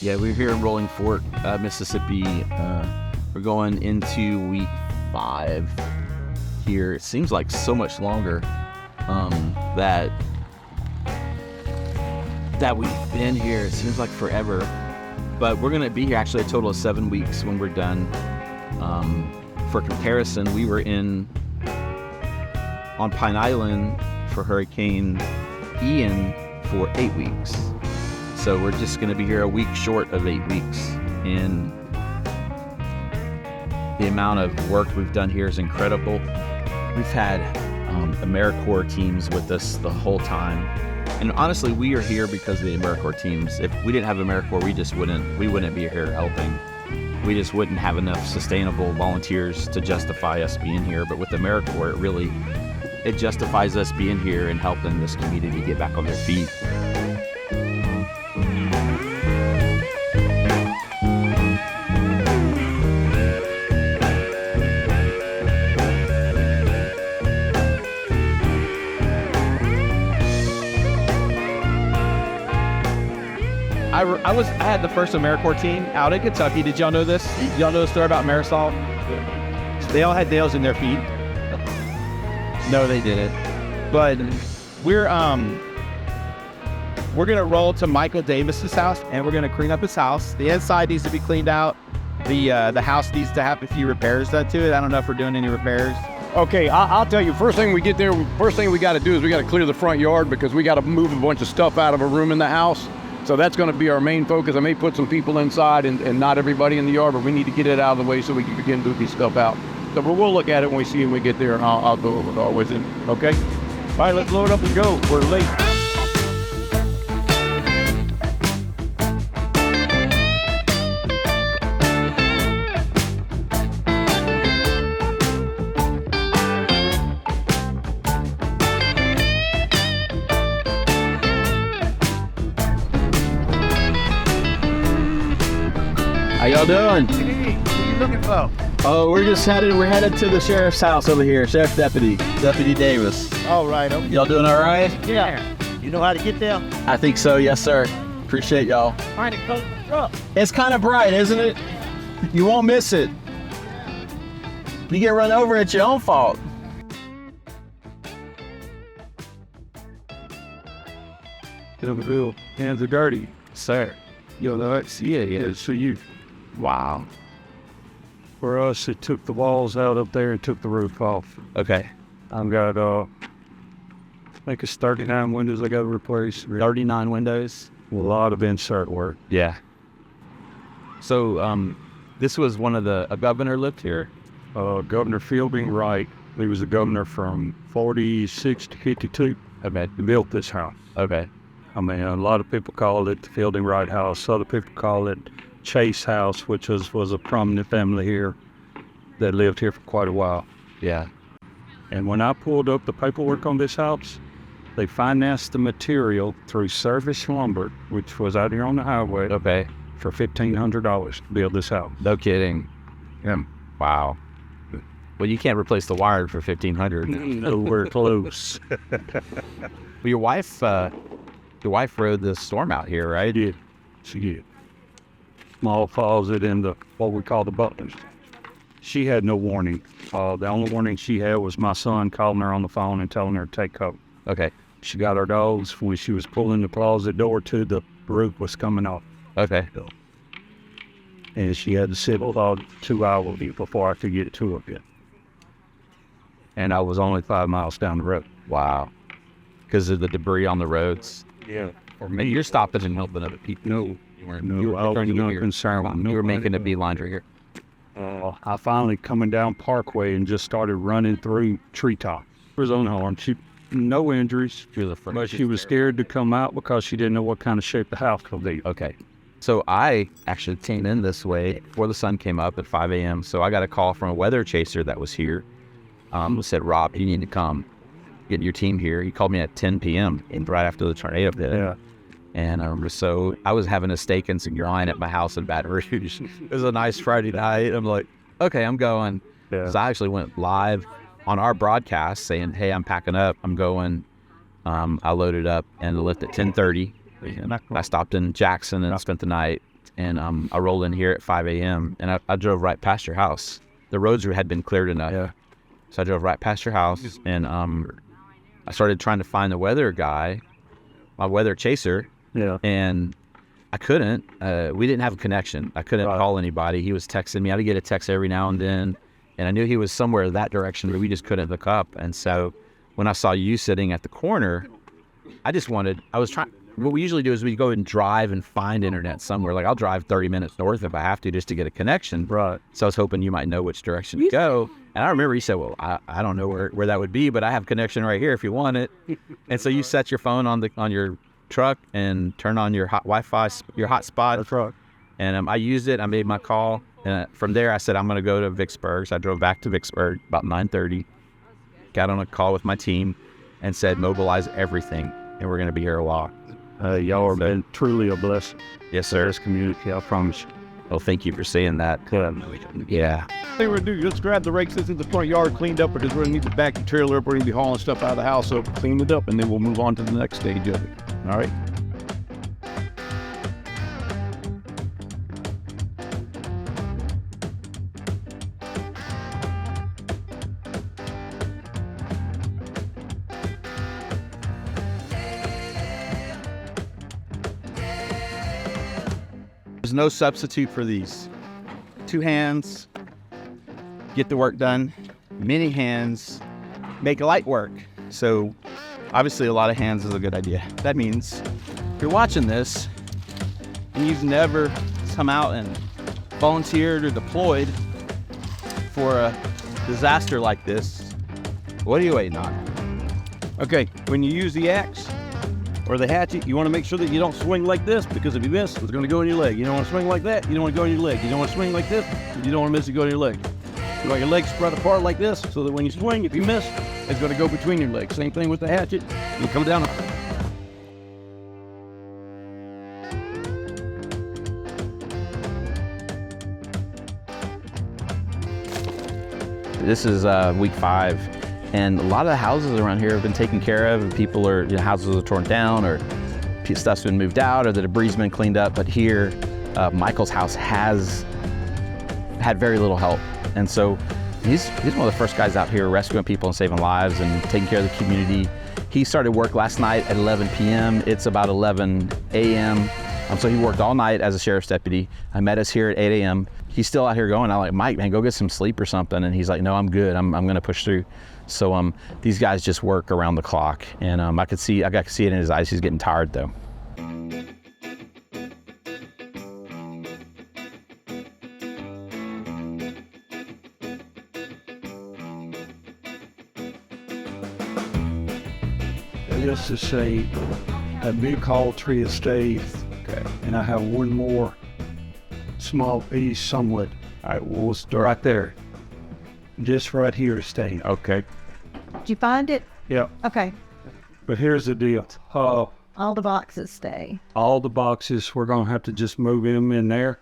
Yeah, we're here in Rolling Fork, Mississippi. We're going into week 5 here. It seems like so much longer that we've been here. It seems like forever. But we're going to be here actually a total of 7 weeks when we're done. For comparison, we were on Pine Island for Hurricane Ian for 8 weeks. So we're just going to be here a week short of 8 weeks. And the amount of work we've done here is incredible. We've had AmeriCorps teams with us the whole time. And honestly, we are here because of the AmeriCorps teams. If we didn't have AmeriCorps, we wouldn't be here helping. We just wouldn't have enough sustainable volunteers to justify us being here. But with AmeriCorps, it justifies us being here and helping this community get back on their feet. I had the first AmeriCorps team out in Kentucky. Did y'all know this? Y'all know the story about Marisol? They all had nails in their feet. No, they didn't. But we're gonna roll to Michael Davis's house, and we're gonna clean up his house. The inside needs to be cleaned out. The house needs to have a few repairs done to it. I don't know if we're doing any repairs. Okay, I'll tell you, first thing we get there, first thing we got to do is we got to clear the front yard because we got to move a bunch of stuff out of a room in the house. So that's going to be our main focus. I may put some people inside and not everybody in the yard, but we need to get it out of the way so we can begin to move stuff out. So we'll look at it when we see it when we get there, and I'll go over it all with it. Okay? All right, let's load up and go. We're late. How y'all doing? Hey, what are you looking for? Oh, we're headed to the sheriff's house over here. Sheriff Deputy Davis. All right, okay. Y'all doing all right? Yeah. You know how to get there? I think so, yes sir. Appreciate y'all. Find a coat truck. It's kind of bright, isn't it? You won't miss it. You get run over, it's your own fault. Bill, hands are dirty. Sir. Yo, that's, yeah. So you, Wow. for us, it took the walls out up there and took the roof off. Okay. I've got, I think it's 39 windows I got to replace. 39 windows. A lot of insert work. Yeah. So, this was a governor lived here. Governor Fielding Wright, he was the governor from 46 to 52. Okay. He built this house. Okay. I mean, a lot of people call it the Fielding Wright House. Other people call it Chase House, which was a prominent family here that lived here for quite a while. Yeah. And when I pulled up the paperwork on this house, they financed the material through Service Lumber, which was out here on the highway, Okay. for $1,500 to build this house. No kidding. Yeah. Wow. Well, you can't replace the wire for $1,500. Nowhere close. Well, your wife rode the storm out here, right? She did. She did. Small closet in what we call the butlers. She had no warning. The only warning she had was my son calling her on the phone and telling her to take cover. Okay. She got her dogs. When she was pulling the closet door to, the roof was coming off. Okay. And she had to sit about 2 hours before I could get to her again. And I was only 5 miles down the road. Wow. Because of the debris on the roads. Yeah. Or maybe you're stopping and helping other people. No. You weren't. No, You were I was turning not your- concerned with You were nobody. making a beeline right here. I finally coming down Parkway and just started running through treetop. She was unharmed. No injuries, You're the first. but she was scared to come out because she didn't know what kind of shape the house could be. Okay. So I actually came in this way before the sun came up at 5 a.m. So I got a call from a weather chaser that was here. Said, Rob, you need to come get your team here. He called me at 10 p.m. and right after the tornado hit. Yeah. And I was having a steak and some wine at my house in Baton Rouge. It was a nice Friday night. I'm like, okay, I'm going. Yeah. Because I actually went live on our broadcast saying, hey, I'm packing up. I'm going. I loaded up and left at 10:30. And I stopped in Jackson and spent the night. and I rolled in here at 5 a.m. and I drove right past your house. The roads had been cleared enough. Yeah. So I drove right past your house, and I started trying to find the weather guy, my weather chaser, and I couldn't. We didn't have a connection. I couldn't call anybody. He was texting me. I'd get a text every now and then, and I knew he was somewhere that direction, but we just couldn't hook up. And so when I saw you sitting at the corner, what we usually do is we go and drive and find internet somewhere. Like I'll drive 30 minutes north if I have to just to get a connection. Right. So I was hoping you might know which direction to go. And I remember you said, well, I don't know where that would be, but I have connection right here if you want it. And so you set your phone on your truck and turn on your Wi-Fi, your hotspot. That's right. And I used it. I made my call. And from there, I said, I'm going to go to Vicksburg. So I drove back to Vicksburg about 9:30, got on a call with my team and said, mobilize everything. And we're going to be here a while. Y'all have been truly a blessing. Yes, sir. This community, I promise you. Well, thank you for saying that. Yeah. I think we're going to do, let's grab the rakes that's in the front yard cleaned up, because we're going to need to back the trailer up. We're going to be hauling stuff out of the house, so clean it up, and then we'll move on to the next stage of it. All right? There's no substitute for these. 2 hands, get the work done. Many hands, make light work. So obviously a lot of hands is a good idea. That means if you're watching this and you've never come out and volunteered or deployed for a disaster like this, what are you waiting on? Okay, when you use the axe or the hatchet, you want to make sure that you don't swing like this, because if you miss, it's going to go in your leg. You don't want to swing like that, you don't want to go in your leg. You don't want to swing like this, you don't want to miss it go in your leg. You want your legs spread apart like this, so that when you swing, if you miss, it's going to go between your legs. Same thing with the hatchet. You come down. This is week 5. And a lot of the houses around here have been taken care of, and people are, houses are torn down, or stuff's been moved out, or the debris been cleaned up. But here, Michael's house has had very little help. And so he's one of the first guys out here rescuing people and saving lives and taking care of the community. He started work last night at 11 p.m. It's about 11 a.m. So he worked all night as a sheriff's deputy. I met us here at 8 a.m. He's still out here going. I'm like, Mike, man, go get some sleep or something. And he's like, no, I'm good. I'm going to push through. So these guys just work around the clock. And I got to see it in his eyes. He's getting tired though. Just to say a big haul tree of staves. Okay. And I have one more small piece somewhat. All right, we'll start right there. Just right here to stay. Okay. Did you find it? Yeah. Okay. But here's the deal. All the boxes stay. All the boxes, we're going to have to just move them in there.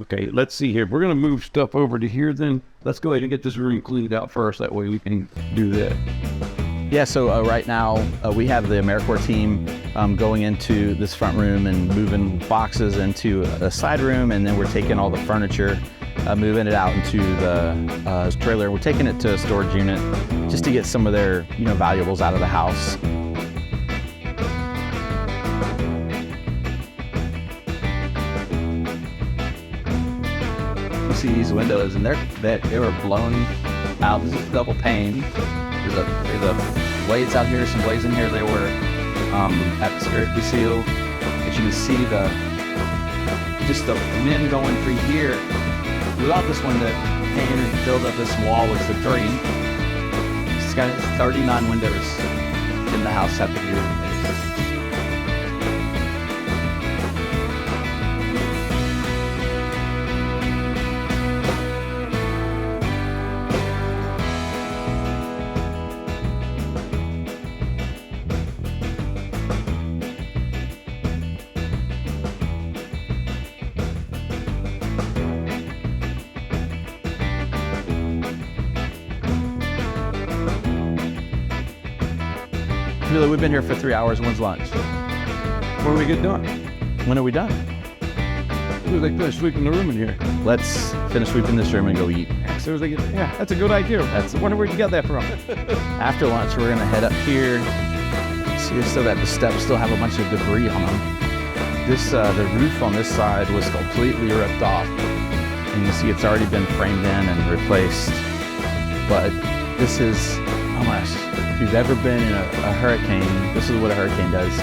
Okay, let's see here. We're going to move stuff over to here then. Let's go ahead and get this room cleaned out first. That way we can do that. Yeah, so right now we have the AmeriCorps team going into this front room and moving boxes into a side room, and then we're taking all the furniture, moving it out into the trailer. We're taking it to a storage unit just to get some of their valuables out of the house. You see these windows, and they were blown out. This is double pane. There's a blades out here, some blades in here. They were atmospherically sealed. As you can see, just the wind going through here. Without this window pane and filled up this wall with the drain. It's got 39 windows in the house at the year. We've been here for 3 hours. When's lunch? When we get done. When are we done? soon as they finish sweeping the room in here. Let's finish sweeping this room and go eat. As soon as they get, yeah, that's a good idea. I wonder where you got that from. After lunch, we're gonna head up here. See, still got the steps, still have a bunch of debris on them. This, the roof on this side was completely ripped off. And you see it's already been framed in and replaced. But this is, oh my gosh, if you've ever been in a hurricane, this is what a hurricane does.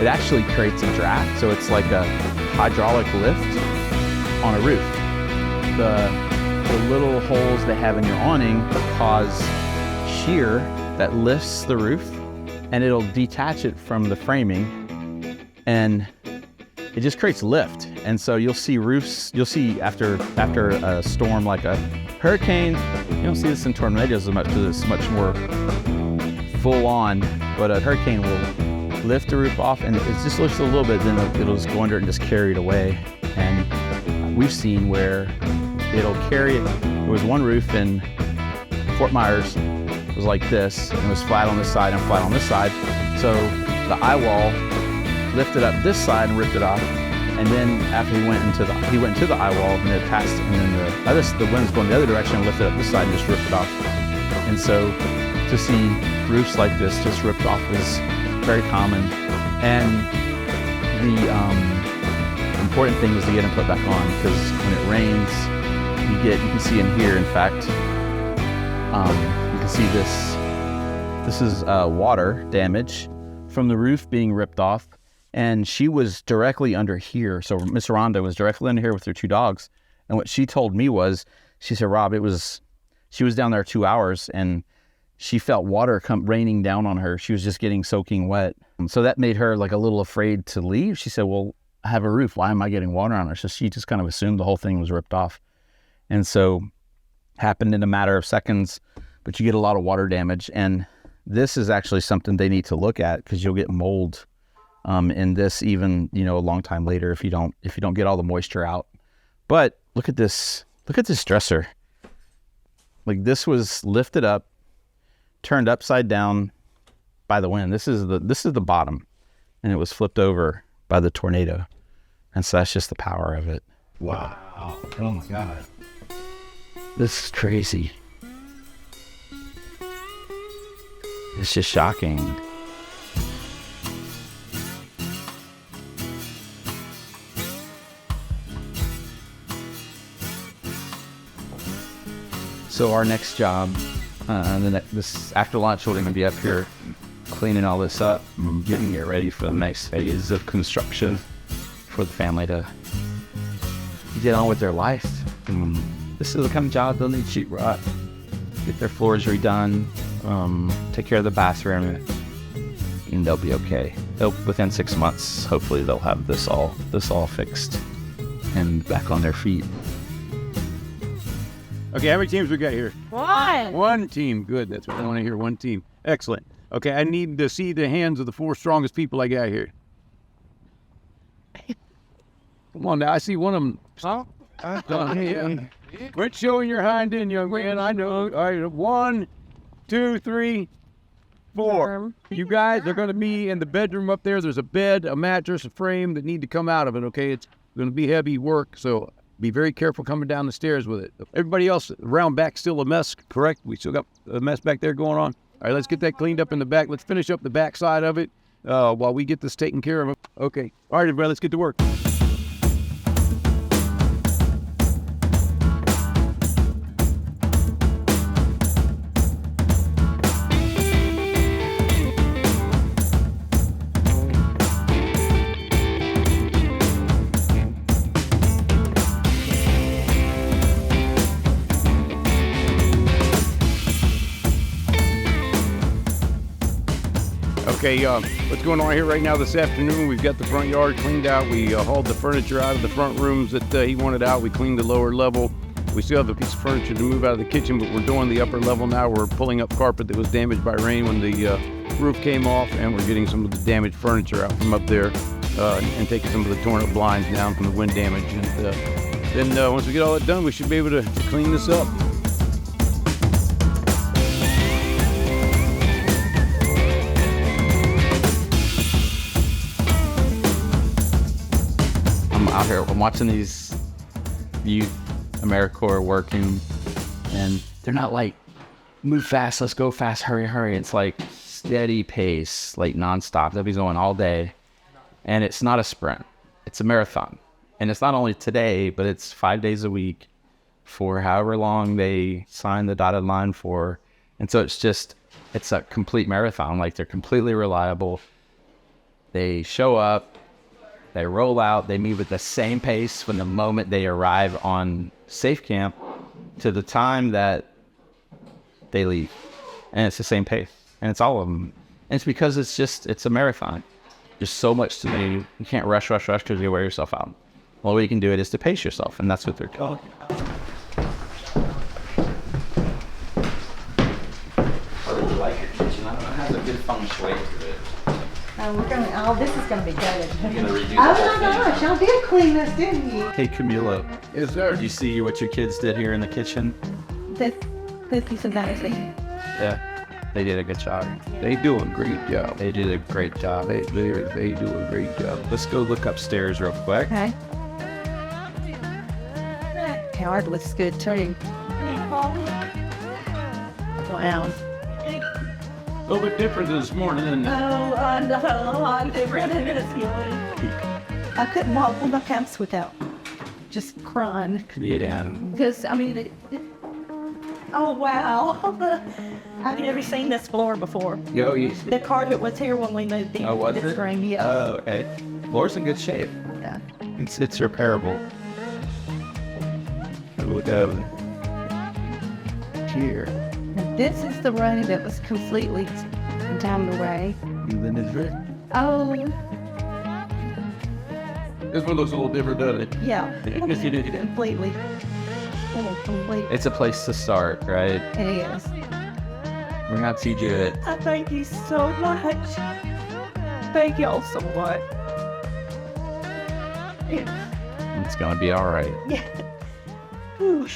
It actually creates a draft, so it's like a hydraulic lift on a roof. The little holes they have in your awning cause shear that lifts the roof, and it'll detach it from the framing, and it just creates lift. And so you'll see roofs, you'll see after a storm like a hurricane, you don't see this in tornadoes as much because it's much more full on, but a hurricane will lift the roof off, and it just lifts a little bit, then it'll just go under it and just carry it away. And we've seen where it'll carry it. There was one roof in Fort Myers, it was like this, and it was flat on this side and flat on this side. So the eye wall lifted up this side and ripped it off. And then after he went into the eye wall, and it passed, and then the wind's going the other direction and lifted up this side and just ripped it off. And so to see roofs like this just ripped off is very common. And the important thing is to get them put back on, because when it rains, you can see in here, in fact, you can see this is water damage from the roof being ripped off. And she was directly under here. So Miss Rhonda was directly under here with her 2 dogs. And what she told me was, she said, Rob, she was down there 2 hours and she felt water raining down on her. She was just getting soaking wet. And so that made her like a little afraid to leave. She said, well, I have a roof. Why am I getting water on her? So she just kind of assumed the whole thing was ripped off. And so happened in a matter of seconds, but you get a lot of water damage. And this is actually something they need to look at, because you'll get mold in this even, a long time later if you don't get all the moisture out. But look at this dresser. Like, this was lifted up, turned upside down by the wind. This is the bottom, and it was flipped over by the tornado. And so that's just the power of it. Wow. Oh my God. This is crazy. It's just shocking. So our next job, this after lunch, we're going to be up here cleaning all this up and getting it ready for the next phase of construction for the family to get on with their life. And this is the kind of job they'll need sheetrock, get their floors redone, take care of the bathroom, and they'll be okay. Within 6 months, hopefully they'll have this all fixed and back on their feet. Okay, how many teams we got here? One. One team. Good. That's what I want to hear. One team. Excellent. Okay, I need to see the hands of the 4 strongest people I got here. Come on now. I see one of them. Huh? Yeah. Quit showing your hind end, young man. I know. All right, 1, 2, 3, 4. You guys are going to be in the bedroom up there. There's a bed, a mattress, a frame that need to come out of it, okay? It's going to be heavy work, so be very careful coming down the stairs with it. Everybody else around back still a mess, correct? We still got a mess back there going on. All right, let's get that cleaned up in the back. Let's finish up the back side of it while we get this taken care of. Okay. All right, everybody, let's get to work. Okay, what's going on here right now this afternoon? We've got the front yard cleaned out. We hauled the furniture out of the front rooms that he wanted out. We cleaned the lower level. We still have a piece of furniture to move out of the kitchen, but we're doing the upper level now. We're pulling up carpet that was damaged by rain when the roof came off, and we're getting some of the damaged furniture out from up there and taking some of the torn up blinds down from the wind damage. And then once we get all that done, we should be able to clean this up. I'm out here. I'm watching these youth AmeriCorps working, and they're not like, move fast, let's go fast, hurry, hurry. It's like steady pace, like nonstop. They'll be going all day. And it's not a sprint, it's a marathon. And it's not only today, but it's 5 days a week for however long they sign the dotted line for. And so it's a complete marathon. Like, they're completely reliable. They show up, they roll out, they move at the same pace from the moment they arrive on safe camp to the time that they leave. And it's the same pace. And it's all of them. And it's because it's a marathon. There's so much to do. You can't rush because you wear yourself out. Well, the way you can do it is to pace yourself, and that's what they're doing. I really like your kitchen. I don't know, it has a good feng shui to it. This is gonna be good. You're gonna redo the Oh whole my thing. gosh, y'all did clean this, didn't you? Hey, Camilo, Yes, sir. do you see what your kids did here in the kitchen? This is amazing. Yeah, they did a good job. They do a great job. They did a great job. They do a great job. Let's go look upstairs real quick. Okay. Howard looks good too. Wow. A little bit different this morning, isn't it? Oh, I know. I'm different in this morning. I couldn't walk in the house without just crying. Yeah. Because, I mean, oh, wow. I've never seen this floor before. Yo, you. The carpet was here when we moved in. Oh, was this it? room, yeah. Oh, okay. Floor's in good shape. Yeah. It's repairable. Look over here. And this is the room that was completely down away. Even this red. Oh, This one looks a little different, doesn't it? yeah. Completely. Oh, completely. It's a place to start, right? It is. We're gonna teach you it. I thank you so much. Thank y'all so much. It's gonna be all right. Yeah. Whew.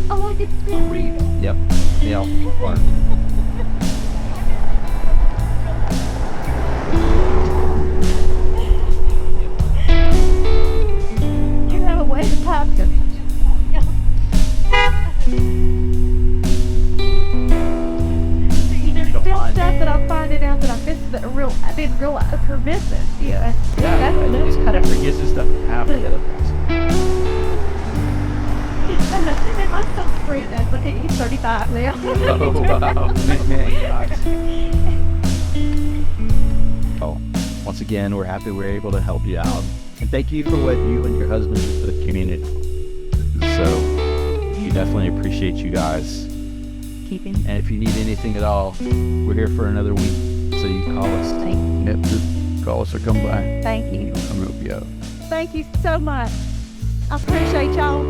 Oh, I get to read. Yep. Yep. Work. You have a way to pop it. There's still stuff that I'm finding out that I didn't realize her missing. Yeah. That's kind of forgets this stuff happened. my son's friend. Look at he's 35 now. Oh, wow. Oh, once again, we're happy we're able to help you out. And thank you for what you and your husband do for the community. So, we definitely appreciate you guys. Keeping. And if you need anything at all, we're here for another week. So you call us. Yep, just call us or come by. Thank you. I'll help you out. Thank you so much. I appreciate y'all.